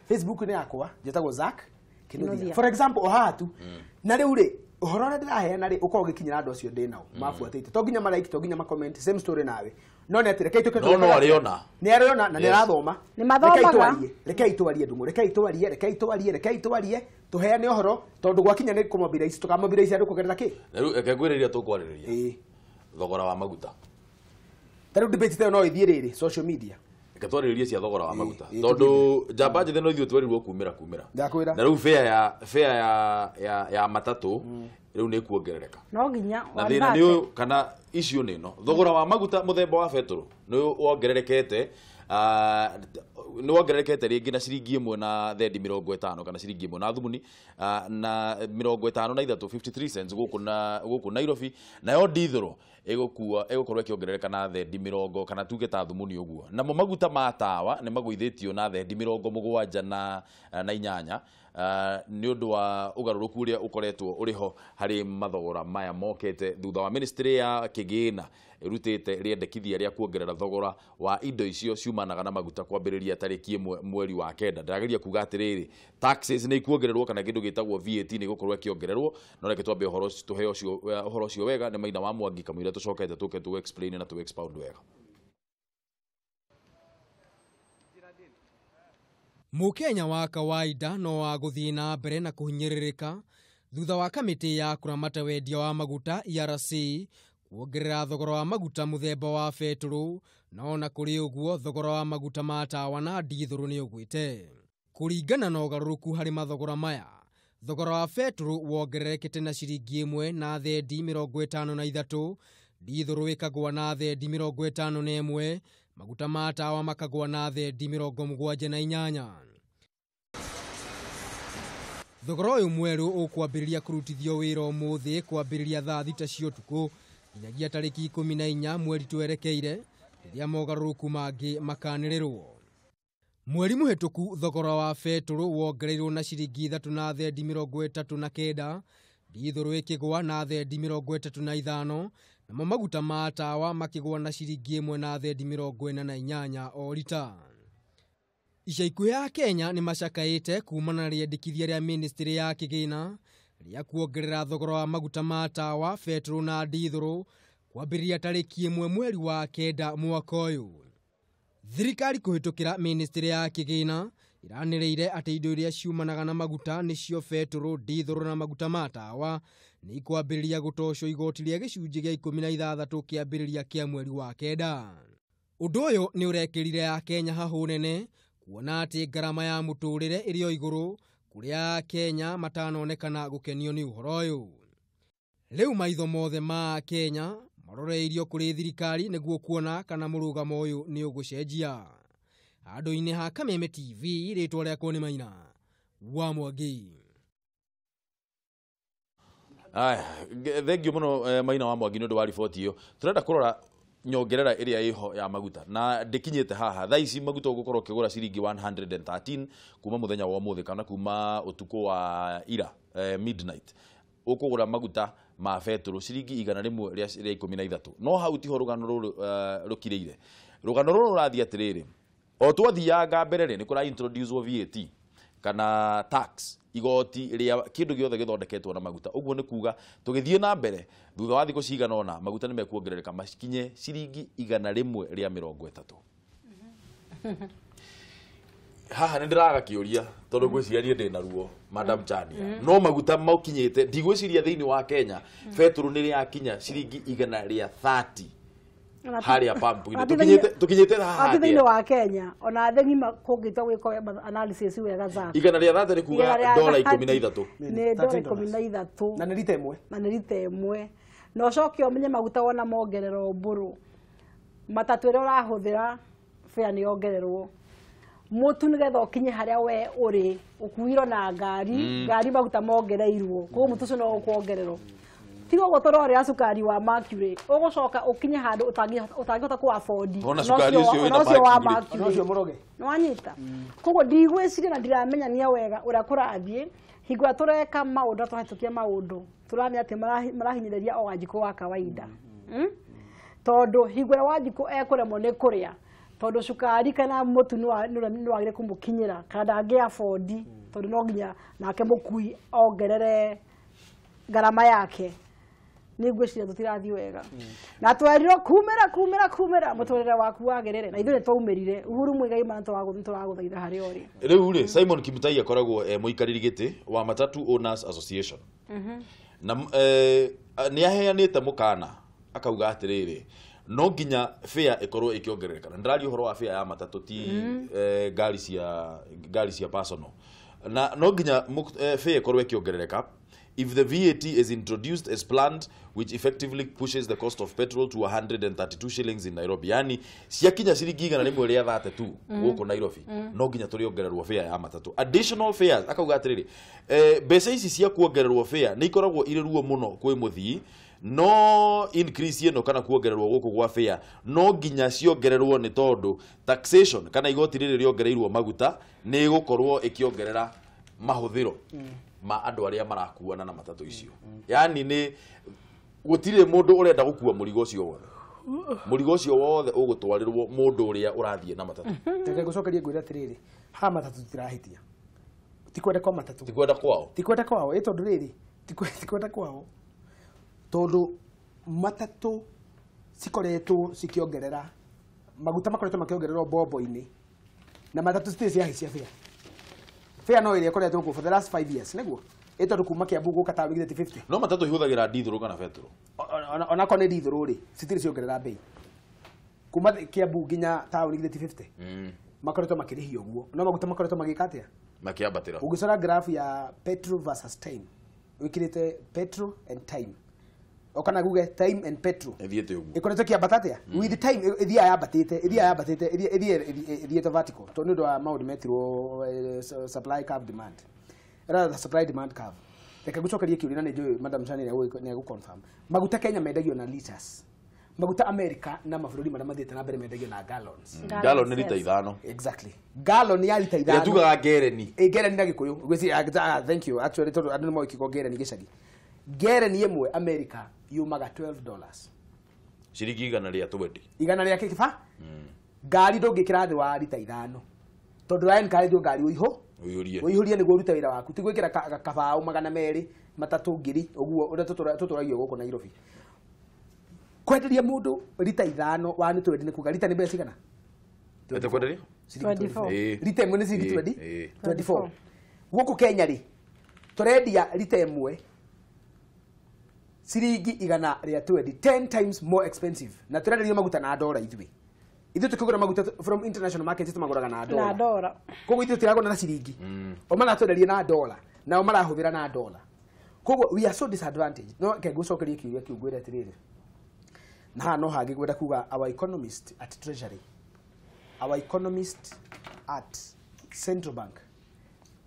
Facebook ni yakwa jetagwo Zack Kinodia for example ohatu na riu ri uhoro na ndiraheana ri uko gikinyira andu acio ndinao mafuatite to nginya malike to nginya ma comment same story nawe no ne atireke ituke no ariona na nirathoma ni mathomaga reke itwarie ndungu reke itwarie tuheane uhoro tondu gwakinya ni kumobilize tukamobilize andu kugerera ki riu ekegwiriria tukwariria thogora wa maguta taru debate te no ithie riri social media katwariria cia thogora wa maguta tondu jamba njithe no ithio twerirwo kumira na riu fare ya matatu riu ni kuongerereka no nginya na thina ni kana icio nino thogora wa maguta muthemba wa petrol ni wongererekete ni wongererekete ringi na ciringi 1 na thendi 50 kana ciringi 1 na thumuni na 53 na 53 cents guku Nairobi nayo dithero egokorwo ikiongerereka na thendi 50 kana tuge ta thumuni uguo namo maguta ma tawa ni maguithitio na thendi 70 na 8 ni undu wa ugaruruku uria ukoretwo uriho hari mathogora maya mokete thutha wa ministry ya kigina irutite riendekithia ria kuongerera thogora wa indo icio ciumanaga na maguta kwambiriria tariki 1 mweri wa kenda ndageria kuga atiriri taxes ni ikuongererwo kana kindu gitagwo VAT ni gukorwo ikiongererwo no reke twambe uhoro ucio wega ni Maina wa Mwangi kamwira tucokete tuke tu explain na tu expound wega. Mukenya wa kawaida no wa guthii na mbere na kuhinyiririka thutha wa kamiti ya kuramata wendia wa maguta ERC kuongerera thogora wa maguta muthemba wa beturu na ona kuri uguo thogora wa maguta ma tawa na dithuru ni ugwite kuringana na ugaruruku hari mathogora maya thogora wa beturu wongererekete na ciringi 1 na thendi 53 dithuru wikagwa na thendi 51 maguta ma tawa makagwa na thendi 78. Thogora uyu mweru ukwambiriria kurutithio wira umuthi kwambiriria thaa 6 cia utuku nginyagia tariki 14 mweri twerekeire rĩrĩa mogarũrũku mangĩ makanĩrĩrwo. Mweri mũhetũku thogora wa betũrũ wongereirwo na ciringi 3.39, ndithũrũ ĩkĩgwa na 3.35, namo maguta ma tawa makĩgwa na ciringi 1.48 o rita. Ica ikuhĩ ya Kenya nĩ macakaĩte kumana na rĩendekithia rĩa ministry ya kĩgĩna rĩa kuongerera thogora wa maguta ma tawa, betũrũ na ndithũrũ kwambĩrĩria tarĩki 1 mweri wa kenda mwaka ũyũ. Thirikari kũhĩtũkĩra ministry ya kĩgĩna iranĩrĩire atĩ indo iria ciumanaga na maguta nĩcio betũrũ, ndithũrũ na maguta ma tawa nĩ ikwambĩrĩria gũtocwo igoti rĩa gĩcunjĩ gĩa 16 kĩambĩrĩria kĩa mweri wa kenda. Ũndũ ũyũ nĩ ũrekĩrire ya Kenya hahũ nene, kuona atĩ ngarama ya mũtũrĩre ĩrĩ o igũrũ, kũrĩa Kenya matanonekana gũkenio nĩ ũhoro ũyũ. Rĩu maitho mothe ma Kenya maroreirio kũrĩ thirikari nĩguo kuona kana mũrũgamo ũyũ nĩ ũgũcenjia. Handũ-inĩ ha Kameme TV, rĩtwa rĩakwa nĩ Maina wa Mwangi. Thengio mũno Maina wa Mwangi nĩ ũndũ wa riboti ĩyo. Tũrenda kũrora nyongerera ĩrĩa ĩho ya maguta, na ndĩkinyĩte haha thaa ici maguta ũgũkorwo ũkĩgũra ciringi 113 kuma mũthenya wa ũmũthĩ kana kuma ũtukũ wa ira midnight. Ũkũgũra maguta ma betũrũ ciringi 113. No hau tiho rũgano rũrũ rũkirĩire. Rũgano rũrũ rũrathiĩ atĩrĩrĩ, o twathianga mbere nĩ kũra introduce VAT kana tax, igoti rĩa kĩndũ gĩothe gĩthondeketwo na maguta. Ũguo nĩ kuga tũgĩthiĩ na mbere thutha wa thikũ cigana ona maguta nĩ mekuongerereka makinye ciringi 130. Haha nĩ ndĩraga kĩũria tondũ gwĩciria ndĩ naruo Madam Chania. No maguta maukinyĩte ndigwĩciria thĩinĩ wa Kenya betũrũ nĩ yakinya ciringi 130 harĩa pampu-inĩ. Tukinyĩte haha thĩinĩ wa Kenya ona thĩinĩ kũngĩtwo gwĩko analysis wega zako 130 nĩ kuga dola 13 nĩ dola 13 na nĩ rita ĩmwe na ũcoke ũmenye maguta wona mongererwo mbũrũ, matatũ ĩrĩa ũrahũthĩra fare nĩ yongererwo, mũtu nĩgetha ũkinye harĩa we ũrĩ ũkuirwo na ngari maguta mongereirwo, koguo mũtu ũcio no ũkuongererwo. Tigo gũtoro rĩa cukari wa mercury ũgũcoka ũkinye handũ ũtangĩhota ku afford ona cukari ũcio wĩna mercury ũcio mũroge no anyita. Koguo ndigwĩciria na ndiramenya wega ũrĩa kũrathiĩ hingo ya tũreka maũndũ tũhetũkia maũndũ tũramenya atĩ marahinyĩrĩria o Wanjikũ wa kawaida. Tondũ hingo ya Wanjikũ ekũremwo nĩ kũrĩa tondũ cukari kana mũtu nĩ wagire kũmũkinyĩra kana ndangĩ afford, tondũ no nginya nake mũkui ongerere garama yake. Nĩngwĩciria tũtirathiĩ wega na twerirwo kumĩra mũtũrĩre waku wagerere na ithuĩ nĩ twaumĩrire. Uhuru Muigai mana tũragũthaitha harĩa ũrĩ. Rĩu rĩ Simon Kimutai akoragwo mũikarĩri gĩtĩ wa Matatu Owners Association na nĩ aheanĩte mũkana akauga atĩrĩrĩ no nginya fare ĩkorwo ĩkĩongerereka. Ndĩraria ũhoro wa fare ya matatũ ti ngari cia personal, na no nginya fare ĩkorwo ĩkĩongerereka. If the VAT is introduced as planned, which effectively pushes the cost of petrol to 132 shillings in Nairobi, yani ciakinya ciringi 132 gũkũ Nairobi, no nginya tũrĩongererwo fare ya matatũ. Additional fares akauga atĩrĩrĩ, mbeca ici cia kuongererwo fare nĩ ikoragwo irĩ ruo mũno kwĩ mũthii, no increase ĩno kana kuongererwo gũkũ gwa fare no nginya ciongererwo nĩ tondũ taxation kana igoti rĩrĩ rĩongereirwo maguta nĩ gũkorwo ĩkĩongerera mahũthĩro ma andũ arĩa marakuana na matatũ icio. Yani nĩ gũtirĩ mũndũ ũrenda gũkua mũrigo ũcio wothe. Mũrigo ũcio wothe ũgũtwarĩrwo mũndũ ũrĩa ũrathiĩ na matatũ. Teke gũcokeria ngwĩra atĩrĩrĩ, ha matatũ tirahĩtia. Tikwenda kwa matatũ. Tikwenda kwao. Tondũ rĩrĩ tikwenda kwao. Tondũ matatũ cikoretwo cikiongerera maguta makoretwo makiongererwo bombo-inĩ na matatũ citirĩ ciahaicia fare. Fare no ĩrĩa ĩkoretwo gũkũ for the last 5 years nĩguo ĩtondũ kuma Kiambu gũka taũni githĩ ti 50. No matatũ ihũthagĩra ndithũrũ kana betũrũ. Ona ko nĩ ndithũrũ rĩ citirĩ ciongerera bei. Kuma Kiambu nginya taũni githĩ ti 50. Makoretwo makĩrĩhia ũguo. No maguta makoretwo magĩka atĩa? Makiambatĩra. Ũngĩcora graph ya petrol versus time. Wĩkĩrĩte petrol and time. Okana guge time and petrol. Ethiĩte ũguo. Ĩkoretwo kĩambata atĩa? With time ĩthiaga yambatĩte vertical. Tondũ nĩ ũndũ wa maũndũ metirwo supply curve demand. Rather supply demand curve. Reke gũcokerie kĩũria na nĩ njũĩ Madam Chania nĩ agũ confirm. Maguta Kenya mendagio na liters. maguta America na mabũrũri marĩa mathiĩte na mbere mendagia na gallons. Gallon ni lita 5. Exactly. Gallon ya lita 5. Yatugaga ngereni. Ngereni na Gĩkũyũ. Gwĩci thank you. Actually tondu andũ nĩ moĩ kĩgo ngereni gĩcagi. Ngereni ĩmwe America yumaga $12. Ciringi igana rĩa 20. Igana rĩa kĩba? Ngari ndũngĩkĩra thĩ wa lita 5. Tondu Ryan Kari ngari ũihũrie nĩguo ũrute wĩra waku. Ti gwĩkĩra kabaũ 200 3 ngiri ũguo ũrĩa tũtũragio gũkũ Nairobi. Kwenderia mũndũ lita 5 wa nĩ twendi nĩ kuga lita nĩ mbeca cigana? Ete kwenderia? 24. Lita ĩmwe nĩ ciringi 24. Gũkũ Kenya rĩ tũrendia lita ĩmwe ciringi igana rĩa 10 times more expensive. Na tũrenderia maguta na $1 ithuĩ. Ithuĩ tukigura maguta from international market tumaguraga na $1. Koguo ithuĩ tiragona na ciringi. O maratwenderia na $1 na o marahũthĩra na $1. Koguo we are so disadvantaged. No ke gucokeria kiuria kiu ngwĩra atirĩrĩ. Na no hangĩ gwenda kuga our economist at treasury, our economist at central bank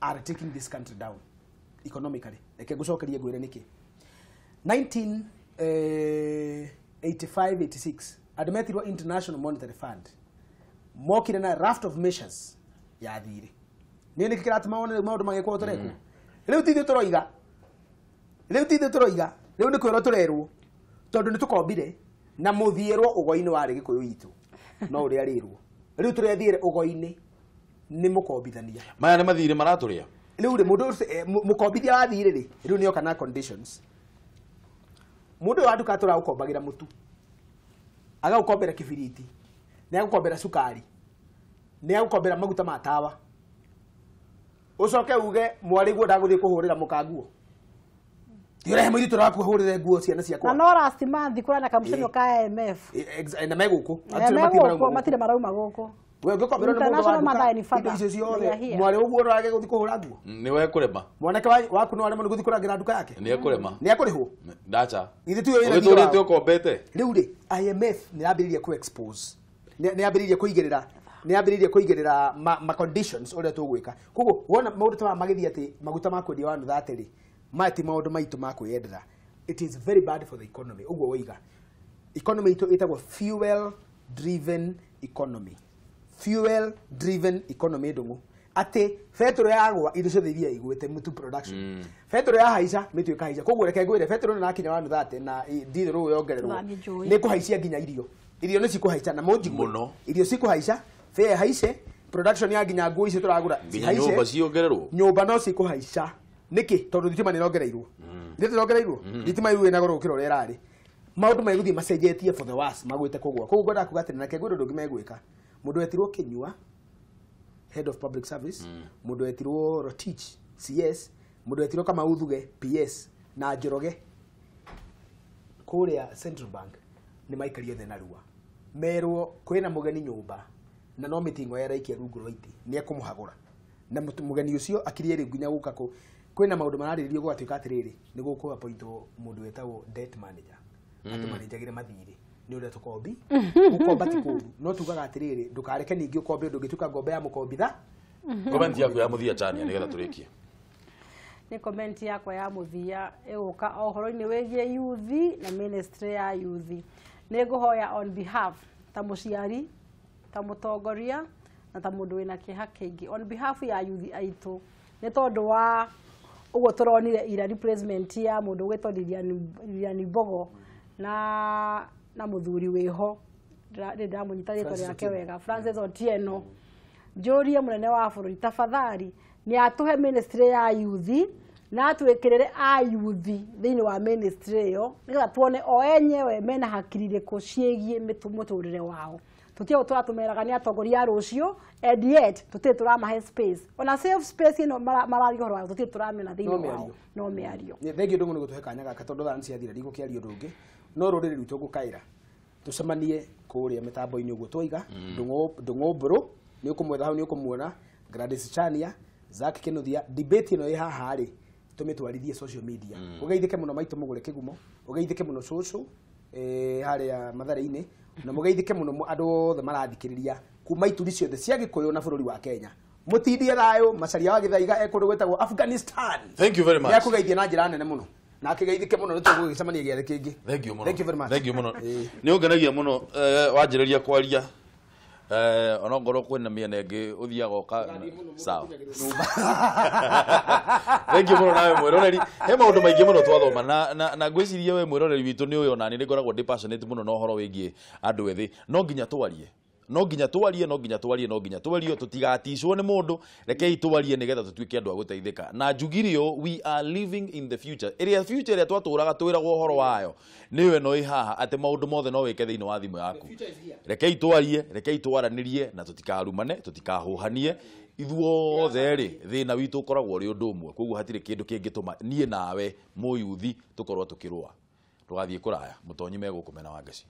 are taking this country down economically. Ke gucokeria ngwĩra nĩkĩ 1985-86 admetirwo International Monetary Fund mokire na raft of measures ya thirĩ nĩ nĩ kĩratũma one maũndũ magĩkwo tũrekwo rĩu tithĩ tũroiga rĩu nĩ kwĩrwo tũrerwo tondũ nĩ tũkombire na mũthiĩrwo ũgoi-inĩ warĩ Gĩkũyũ witũ no ũrĩa rĩrwo rĩu tũrethiĩre ũgoi-inĩ nĩ mũkombithania maya nĩ mathirĩ maratũrĩa rĩu rĩ mũndũ mũkombithia wa thirĩ rĩ rĩu nĩ oka na conditions mũndũ wa nduka tũraũkombagĩra mũtu agagũkombera kĩbiriti nĩ agũkombera cukari nĩ agũkombera maguta ma tawa ucoke uge mwariguo ndagũthiĩ kũhũrĩra mũkanguo tiũrehe mũirĩtu tũrakũhũrĩre nguo ciana ciakwa na no last month kũrana kamũcenio ka IMF na megũkũ matire marauma gũkũ we ngĩkombera nĩ mũndũ wa icio ciothe mwari ũguo ũrage gũthiĩ kũhũra nguo nĩ we kũrema mwanake waku no arema nĩ gũthiĩ kũrangĩra nduka yake nĩ ekũrema nĩ ekũrĩhwo ndacha ithe tu wĩra ũgĩtũrĩte ũkombete rĩu rĩ IMF nĩ yambĩrĩirie ku expose nĩ yambĩrĩirie kũigĩrĩra ma conditions ũrĩa tũgwĩka koguo wona maũndũ ta magĩthiĩ atĩ maguta ma kwendia wa nutha atĩrĩ mati maũndũ maitũ ma kwĩyendera it is very bad for the economy ũguo woiga economy itũ ĩtagwo fuel driven ndũngũ atĩ fetro yagwa indo ciothe iria igwĩte mutu production fetro ya haica mĩtu ĩkahaica koguo reke ngwĩre fetro na kinya wa nuthate na ndithero yongererwo nĩ kũhaicia nginya irio nĩ cikũhaica na mũnjiguo irio cikũhaica fare haice production ya nginya nguo icio tũragũra nyũmba ciongererwo nyũmba no cikũhaica nĩkĩ tondũ thitima nĩ rongereirwo thitima iu ĩna goro gũkĩra ũrĩa ĩrarĩ maũndũ megũthiĩ macenjetie for the worse magwĩte kũgũa koguo ngwenda kuga atĩ reke ngwĩre ũndũ ũngĩ megwĩka mũndũ wetirwo Kĩnyua head of public service mũndũ wetirwo Rotich CS mũndũ wetirwo Kamau Thuge PS na Njoroge kũrĩa Central Bank nĩ maikario thĩ na rua merwo kwĩna mũgeni nyũmba na no mĩtingo yaraikia rungu rwa itĩ nĩ ekũmũhagũra na mũgeni ũcio akirie rĩu nginya gũka kwĩna maũndũ mararĩrĩrio gwatuĩka atĩrĩrĩ nĩ gũkũ appointwo mũndũ wetagwo debt manager atumanĩjagĩre mathirĩ nĩ ũrĩa tũkombi gũkomba ti kũũru no tugaga atĩrĩrĩ ndũkareke ningĩ ũkombe ũndũ ũngĩtuĩka ngombe ya mũkombitha comment yaku ya mũthia chania nĩgetha tũrĩkie nĩ comment yakwa ya mũthia ĩgũka ũhoro-inĩ wĩgiĩ youth na ministry ya youth nĩ ngũhoya on behalf ta mũciari ta mũtongoria na ta mũndũ wĩna kĩeha kĩingĩ on behalf ya youth aitũ nĩ tondũ wa ũguo tũronire ira replacement ya mũndũ gwĩtwo Lilian Mbogo na mũthuri wĩho ndĩramũnyita rĩtwa rĩake wega Francis Otieno njũrie mũnene wa bũrũri tafadhali nĩ atũhe ministry ya youth na twĩkĩrĩre a youth thĩinĩ wa ministry ĩyo nĩgetha tuone o enyewe mena hakiri rĩkũ ciĩgiĩ mũtũrĩre wao tũtiĩ tũratũmeraga nĩ atongoria rũciũ and yet tũtiĩ tũramahe space ona safe space ĩno marari ũhoro wao tũtiĩ tũramena thĩinĩ wao no mĩario thengi ũndũ mũno gũtũhe kanya gaka tondũ thaa nĩciathira ndigũkĩaria ũndũ ũngĩ no rũrĩrĩ rwitũ ngũkaĩra tũcemanie kũrĩa mĩtambo-inĩ ũguo twaiga ndũng'ũ mbũrũ nĩ ũkũmwetha hau nĩ ũkũmuona Gladys Chania Zack Kinuthia debate ĩno ĩ haha rĩ tũmĩtwarithie social media ũgeithĩke mũno maitũ mũgũre kĩgumo ũgeithĩke mũno cũcũ harĩa Mathare-inĩ na mũgeithĩke mũno andũ othe marathikĩrĩria kuma ituri ciothe cia Gĩkũyũ na bũrũri wa Kenya mũtindie thayũ macaria wa Gĩthaiga ekũndũ gwĩtagwo Afghanistan thank you very much yakũgeithia na njĩra nene mũno na akigeithike muno nitugugicemania giathe kingi. Thank you muno. Thank you very much. Thank you muno. Ni ungenagia muno wanjireria kwaria ona ngoro kwena miena ingi uthiaga oka sawa. Thank you muno nawe mwiroreri. He maundu maingi muno twathoma na ngwiciria we mwiroreri witu ni uyo na ni ngoragwo ndi passionate muno no horo wigie andu ethi. No nginya twarie. No nginya twarie tutigaticwo ni mundu rekei twarie nigetha tutuike andu a guteithika na njugirio we are living in the future area future twaturaga twiragwo horo wayo niwe no ihaha ate maundu mothe no wike thiini wa thimu yaku rekei twarie rekei twaranirie na tutikarumane tutikahuhanie ithuothe ri thina witu ukoragwo ri undu umwe koguo hatire kindu kingituma nie nawe muyuthi tukorwo tukirwa tugathie kuraya mutonyi megukumena wa ngaci.